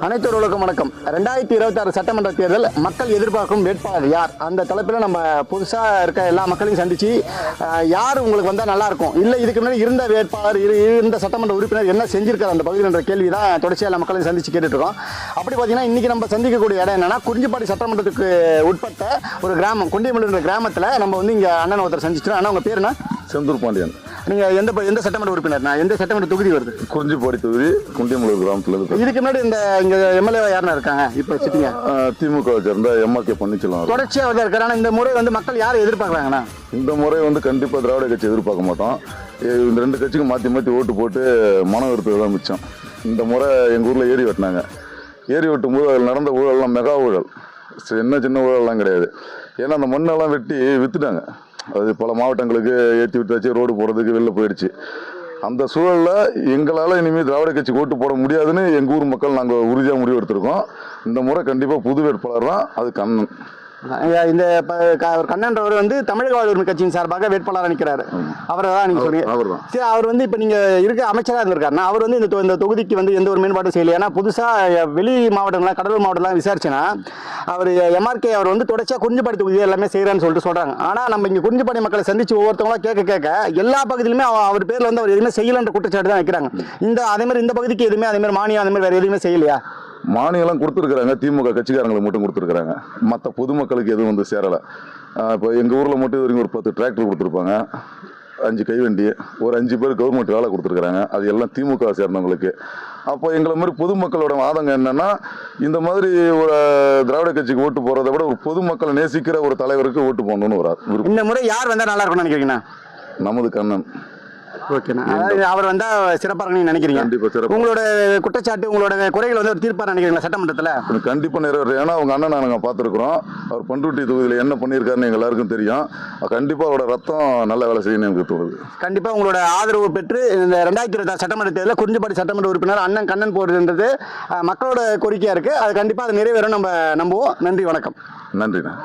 அனைத்துறவுகளுக்கும் வணக்கம். 2026 சட்டமன்ற தேர்தல் மக்கள் எதிர்பார்க்கும் வேட்பாளர் யார்? அந்த தலைப்பில் நம்ம புதுசாக இருக்க எல்லா மக்களையும் சந்திச்சு யார் உங்களுக்கு வந்தால் நல்லாயிருக்கும், இல்லை இதுக்கு முன்னாடி இருந்த வேட்பாளர் இருந்த சட்டமன்ற உறுப்பினர் என்ன செஞ்சிருக்காரு அந்த பகுதியில் என்ற கேள்வி தான் தொடர்ச்சியாக எல்லா மக்களையும் சந்திச்சு கேட்டுட்ருக்கோம். அப்படி பார்த்தீங்கன்னா இன்றைக்கி நம்ம சந்திக்கக்கூடிய இடம் என்னென்னா, குறிஞ்சிப்பாடி சட்டமன்றத்துக்கு உட்பட்ட ஒரு கிராமம், குண்டியமல்லூர் கிராமத்தில் நம்ம வந்து இங்கே அண்ணன் ஒருத்தர் சந்திச்சிட்டோம். அண்ணா, உங்கள் பேர் என்ன? செந்தூர் பாண்டியன். நீங்கள் எந்த சட்டமன்ற உறுப்பினர்னா, எந்த சட்டமன்ற தொகுதி வருது? குறிஞ்சிப்பாடி தொகுதி, குண்டியமல்லூர் கிராமத்தில் இருக்கு. இதுக்கு முன்னாடி இந்த இங்கே எம்எல்ஏ யாருன்னா இருக்காங்க இப்போ சிட்டிங்க? திமுக சேர்ந்த எம்ஆர்கே பன்னீர்செல்வம் தொடர்ச்சியாக வந்து இருக்காரு. ஆனால் இந்த முறை வந்து மக்கள் யாரை எதிர்பார்க்குறாங்கண்ணா? இந்த முறை வந்து கண்டிப்பாக திராவிட கட்சி எதிர்பார்க்க மாட்டோம். இந்த ரெண்டு கட்சிக்கும் மாற்றி மாற்றி ஓட்டு போட்டு மனம் எடுத்தது தான் மிச்சம். இந்த முறை எங்கள் ஊரில் ஏரி வெட்டினாங்க. ஏரி வெட்டும் போது அதில் நடந்த ஊழல்லாம் மெகா ஊழல், சின்ன ஊழல்லாம் கிடையாது. ஏன்னா அந்த மண்ணெல்லாம் வெட்டி விற்றுட்டாங்க. அது பல மாவட்டங்களுக்கு ஏற்றி விட்டாச்சு, ரோடு போகிறதுக்கு வெளில போயிடுச்சு. அந்த சூழலில் எங்களால் இனிமேல் திராவிட கட்சிக்கு ஓட்டு போட முடியாதுன்னு எங்கள் ஊர் மக்கள் நாங்கள் உறுதியாக முடிவு எடுத்திருக்கோம். இந்த முறை கண்டிப்பாக புது வேட்பாளர் தான், அது கண்ணன். இந்த கண்ணன்றவர் வந்து தமிழக வாழ்வுரிமை கட்சியின் சார்பாக வேட்பாளராக நிற்கிறாரு. அவரை தான் நீங்கள் சொல்றீங்க. அவர் தான். சரி, அவர் வந்து இப்போ நீங்கள் இருக்க அமைச்சராக இருந்திருக்காருன்னா அவர் வந்து இந்த தொகுதிக்கு வந்து எந்த ஒரு மேம்பாடும் செய்யலை. ஏன்னா புதுசாக வெளி மாவட்டங்களாம், கடலூர் மாவட்டம்லாம் விசாரிச்சுன்னா அவர் எம்ஆர்கே அவர் வந்து தொடர்ச்சியாக குறிஞ்சிப்பாடி தொகுதி எல்லாமே செய்கிறான்னு சொல்கிறாங்க. ஆனால் நம்ம இங்கே குறிஞ்சிப்பாடி மக்களை சந்திச்சு ஒவ்வொருத்தவங்களா கேட்க எல்லா பகுதியிலுமே அவர் பேரில் வந்து அவர் எதுவுமே செய்யலைன்ற குற்றச்சாட்டு தான் வைக்கிறாங்க. அதே மாதிரி இந்த பகுதிக்கு எதுவுமே அதே மாதிரி மானியம் அதே மாதிரி வேறு எதுவுமே செய்யலையா? மானியெல்லாம் கொடுத்துருக்குறாங்க, திமுக கட்சிக்காரங்களுக்கு மட்டும் கொடுத்துருக்குறாங்க. மற்ற பொதுமக்களுக்கு எதுவும் வந்து சேரலை. இப்போ எங்கள் ஊரில் மட்டும் வரைக்கும் ஒரு 10 டிராக்டர் கொடுத்துருப்பாங்க, 5 கைவண்டி, ஒரு 5 பேர் கவர்மெண்ட் வேலை கொடுத்துருக்குறாங்க. அது எல்லாம் திமுக சேர்ந்தவங்களுக்கு. அப்போ எங்களை மாதிரி பொதுமக்களோட ஆதங்கம் என்னென்னா, இந்த மாதிரி ஒரு திராவிட கட்சிக்கு ஓட்டு போகிறத விட ஒரு பொதுமக்களை நேசிக்கிற ஒரு தலைவருக்கு ஓட்டு போடணும்னு ஒரு இந்த முறை யார் வந்தால் நல்லா இருக்கும்னு நினைக்கிறீங்கண்ணா? நமது கண்ணன். ஓகேண்ணா. அதாவது அவர் வந்தால் சிறப்பாக நீங்கள் நினைக்கிறீங்க? கண்டிப்பாக சிறப்பு. உங்களோட குற்றச்சாட்டு, உங்களோட குறைகள் வந்து ஒரு தீர்ப்பாக நினைக்கிறீங்களா சட்டமன்றத்தில்? கண்டிப்பாக நிறைவேறும். ஏன்னா அவங்க அண்ணன் நாங்கள் பார்த்துருக்குறோம். அவர் பண்ருட்டி தொகுதியில் என்ன பண்ணியிருக்காருன்னு எங்கள் எல்லாருக்கும் தெரியும். கண்டிப்பாக அவரோட ரத்தம் நல்ல வேலை செய்யணும்னு எனக்கு தோணுது. கண்டிப்பாக உங்களோட ஆதரவு பெற்று இந்த 2026 சட்டமன்ற தேர்தலில் குறிஞ்சிப்பாடி சட்டமன்ற உறுப்பினர் அண்ணன் கண்ணன் போடுறதுன்றது மக்களோட கோரிக்கையாக இருக்குது. அது கண்டிப்பாக அது நிறைவேறும் நம்ம நம்புவோம். நன்றி, வணக்கம். நன்றிண்ணா.